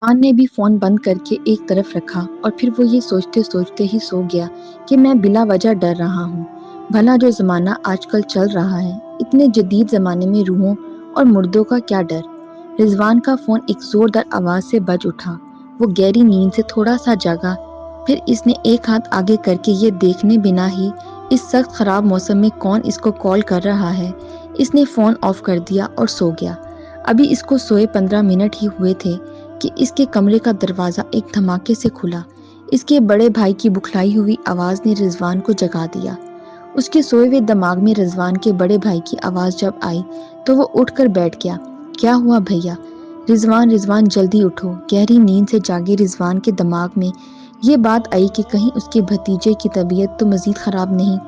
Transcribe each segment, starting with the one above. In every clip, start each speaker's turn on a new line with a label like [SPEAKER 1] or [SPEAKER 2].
[SPEAKER 1] खान ने भी फोन बंद करके एक तरफ रखा और फिर वो ये सोचते सोचते ही सो गया कि मैं बिला वजह डर रहा हूँ। भला जो जमाना आजकल चल रहा है, इतने जदीद जमाने में रूहों और मुर्दों का क्या डर। रिजवान का फोन एक जोरदार आवाज से बज उठा। वो गहरी नींद से थोड़ा सा जागा। फिर इसने एक हाथ आगे करके ये देखने बिना ही इस सख्त खराब मौसम में कौन इसको कॉल कर रहा है, इसने फोन ऑफ कर दिया और सो गया। अभी इसको सोए 15 मिनट ही हुए थे कि इसके कमरे का दरवाज़ा एक धमाके से खुला। इसके बड़े भाई की बुखलाई हुई आवाज़ ने रिजवान को जगा दिया। उसके सोए हुए दिमाग में रिजवान के बड़े भाई की आवाज़ जब आई तो वो उठकर बैठ गया। क्या हुआ भैया? रिजवान रिजवान जल्दी उठो। गहरी नींद से जागे रिजवान के दिमाग में ये बात आई कि कहीं उसके भतीजे की तबीयत तो मज़ीद ख़राब नहीं।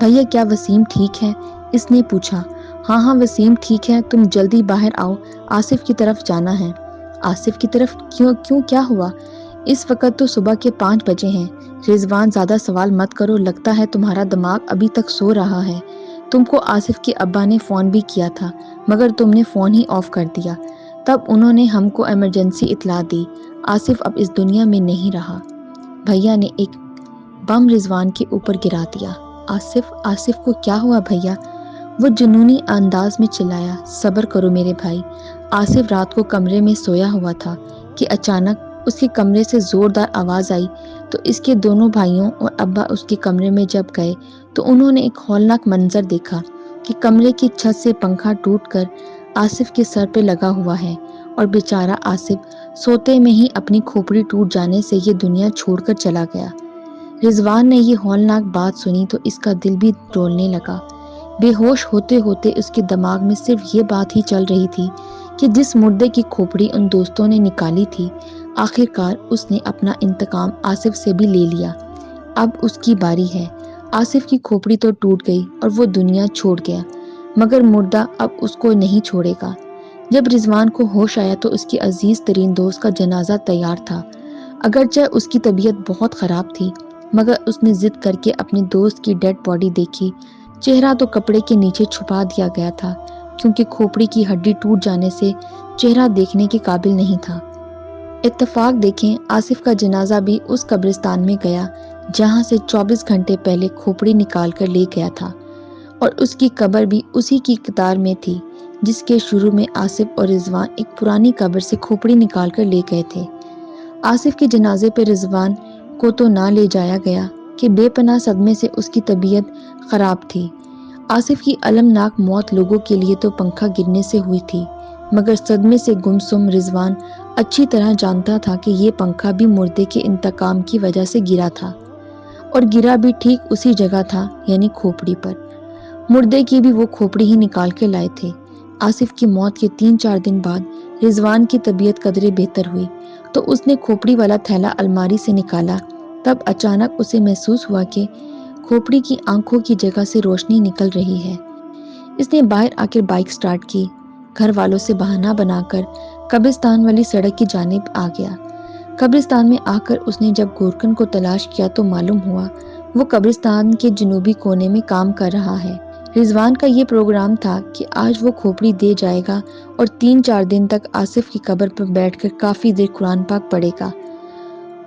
[SPEAKER 1] भैया क्या वसीम ठीक है? इसने पूछा। हाँ हाँ वसीम ठीक है, तुम जल्दी बाहर आओ, आसिफ की तरफ जाना है। आसिफ की तरफ? क्यों क्यों, क्या हुआ? इस वक्त तो सुबह के 5 बजे हैं। रिजवान ज़्यादा सवाल मत करो, लगता है तुम्हारा दिमाग अभी तक सो रहा है। तुमको आसिफ के अब्बा ने फ़ोन भी किया था, मगर तुमने फ़ोन ही ऑफ कर दिया। तब उन्होंने हमको इमरजेंसी इतला दी। आसिफ अब इस दुनिया में नहीं रहा। भैया ने एक बम रिजवान के ऊपर गिरा दिया। आसिफ आसिफ को क्या हुआ भैया? वो जुनूनी अंदाज में चिल्लाया। सब्र करो मेरे भाई। आसिफ रात को कमरे में सोया हुआ था कि अचानक उसके कमरे से जोरदार आवाज आई। तो इसके दोनों भाइयों और अब्बा उसके कमरे में जब गए तो उन्होंने एक हौलनाक मंजर देखा कि कमरे की छत से पंखा टूटकर आसिफ के सर पे लगा हुआ है और बेचारा आसिफ सोते में ही अपनी खोपड़ी टूट जाने से ये दुनिया छोड़कर चला गया। रिजवान ने ये हौलनाक बात सुनी तो इसका दिल भी डोलने लगा। बेहोश होते होते उसके दिमाग में सिर्फ ये बात ही चल रही थी कि जिस मुर्दे की खोपड़ी उन दोस्तों ने निकाली थी, आखिरकार उसने अपना इंतकाम आसिफ से भी ले लिया। अब उसकी बारी है। आसिफ की खोपड़ी तो टूट गई और वो दुनिया छोड़ गया, मगर मुर्दा अब उसको नहीं छोड़ेगा। जब रिजवान को होश आया तो उसकी अजीज तरीन दोस्त का जनाजा तैयार था। अगरचे उसकी तबीयत बहुत ख़राब थी, मगर उसने जिद करके अपने दोस्त की डेड बॉडी देखी। चेहरा तो कपड़े के नीचे छुपा दिया गया था, क्योंकि खोपड़ी की हड्डी टूट जाने से चेहरा देखने के काबिल नहीं था। इत्तेफाक देखें, आसिफ का जनाजा भी उस कब्रिस्तान में गया जहां से 24 घंटे पहले खोपड़ी निकाल कर ले गया था, और उसकी कब्र भी उसी की कतार में थी जिसके शुरू में आसिफ और रिजवान एक पुरानी कब्र से खोपड़ी निकाल कर ले गए थे। आसिफ के जनाजे पर रिजवान को तो ना ले जाया गया कि बेपनाह सदमे से उसकी तबीयत खराब थी। आसिफ की अलमनाक मौत लोगों के लिए तो पंखा गिरने से हुई थी, मगर सदमे से गुमसुम रिजवान अच्छी तरह जानता था कि ये पंखा भी मुर्दे के इंतकाम की वजह से गिरा था, और गिरा भी ठीक उसी जगह था, यानी खोपड़ी पर। मुर्दे की भी वो खोपड़ी ही निकाल के लाए थे। आसिफ की मौत के 3-4 दिन बाद रिजवान की तबीयत कदरे बेहतर हुई तो उसने खोपड़ी वाला थैला अलमारी से निकाला। तब अचानक उसे महसूस हुआ कि खोपड़ी की आंखों की जगह से रोशनी निकल रही है। इसने बाहर आकर बाइक स्टार्ट की। घर वालों से बहाना बनाकर कब्रिस्तान वाली सड़क की जानिब आ गया। कब्रिस्तान में आकर उसने जब गोरकन को तलाश किया तो मालूम हुआ वो कब्रिस्तान के जनूबी कोने में काम कर रहा है। रिजवान का ये प्रोग्राम था कि आज वो खोपड़ी दे जाएगा और 3-4 दिन तक आसिफ की कब्र पर बैठकर काफी देर कुरान पाक पढ़ेगा।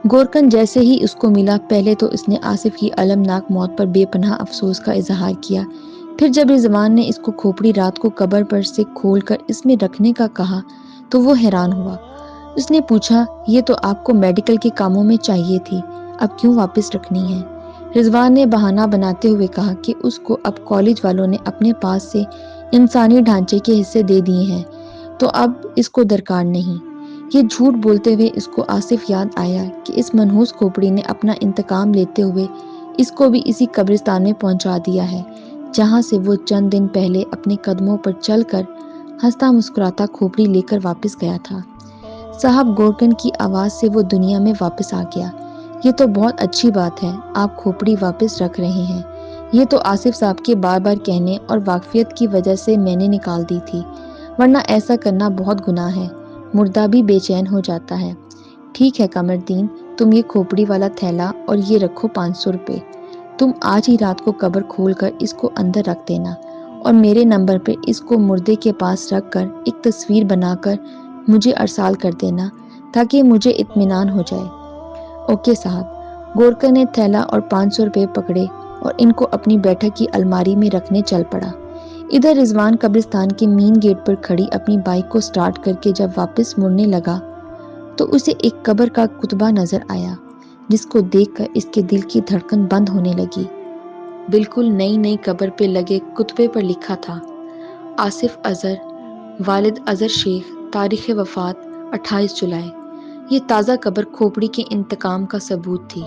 [SPEAKER 1] गोरकन जैसे ही उसको मिला, पहले तो इसने आसिफ की अलमनाक मौत पर बेपनाह अफसोस का इजहार किया। फिर जब रिजवान ने इसको खोपड़ी रात को कब्र पर से खोलकर इसमें रखने का कहा तो वो हैरान हुआ। उसने पूछा, ये तो आपको मेडिकल के कामों में चाहिए थी, अब क्यों वापस रखनी है? रिजवान ने बहाना बनाते हुए कहा कि उसको अब कॉलेज वालों ने अपने पास से इंसानी ढांचे के हिस्से दे दिए हैं, तो अब इसको दरकार नहीं। ये झूठ बोलते हुए इसको आसिफ याद आया कि इस मनहूस खोपड़ी ने अपना इंतकाम लेते हुए इसको भी इसी कब्रिस्तान में पहुंचा दिया है, जहां से वो चंद दिन पहले अपने कदमों पर चलकर हंसता मुस्कुराता खोपड़ी लेकर वापस गया था। साहब, गोरकन की आवाज़ से वो दुनिया में वापस आ गया। ये तो बहुत अच्छी बात है, आप खोपड़ी वापस रख रहे हैं। ये तो आसिफ साहब के बार बार कहने और वाकफियत की वजह से मैंने निकाल दी थी, वरना ऐसा करना बहुत गुनाह है। मुर्दा भी बेचैन हो जाता है। ठीक है कमरदीन, तुम ये खोपड़ी वाला थैला और ये रखो 500 रुपये। तुम आज ही रात को कब्र खोल कर इसको अंदर रख देना और मेरे नंबर पे इसको मुर्दे के पास रख कर एक तस्वीर बनाकर मुझे अरसाल कर देना। تاکہ مجھے اطمینان ہو جائے۔ اوکے صاحب۔ گورکر نے تھیلا اور 500 روپے پکڑے اور ان کو اپنی بیٹھک کی الماری میں رکھنے چل پڑا۔ ادھر رضوان قبرستان کے مین گیٹ پر کھڑی اپنی بائک کو سٹارٹ کر کے جب واپس مڑنے لگا تو اسے ایک قبر کا کتبہ نظر آیا، جس کو دیکھ کر اس کے دل کی دھڑکن بند ہونے لگی۔ بالکل نئی نئی قبر پہ لگے کتبے پر لکھا تھا: آصف اظہر، والد اظہر شیخ، تاریخ وفات 28 جولائی۔ یہ تازہ قبر کھوپڑی کے انتقام کا ثبوت تھی۔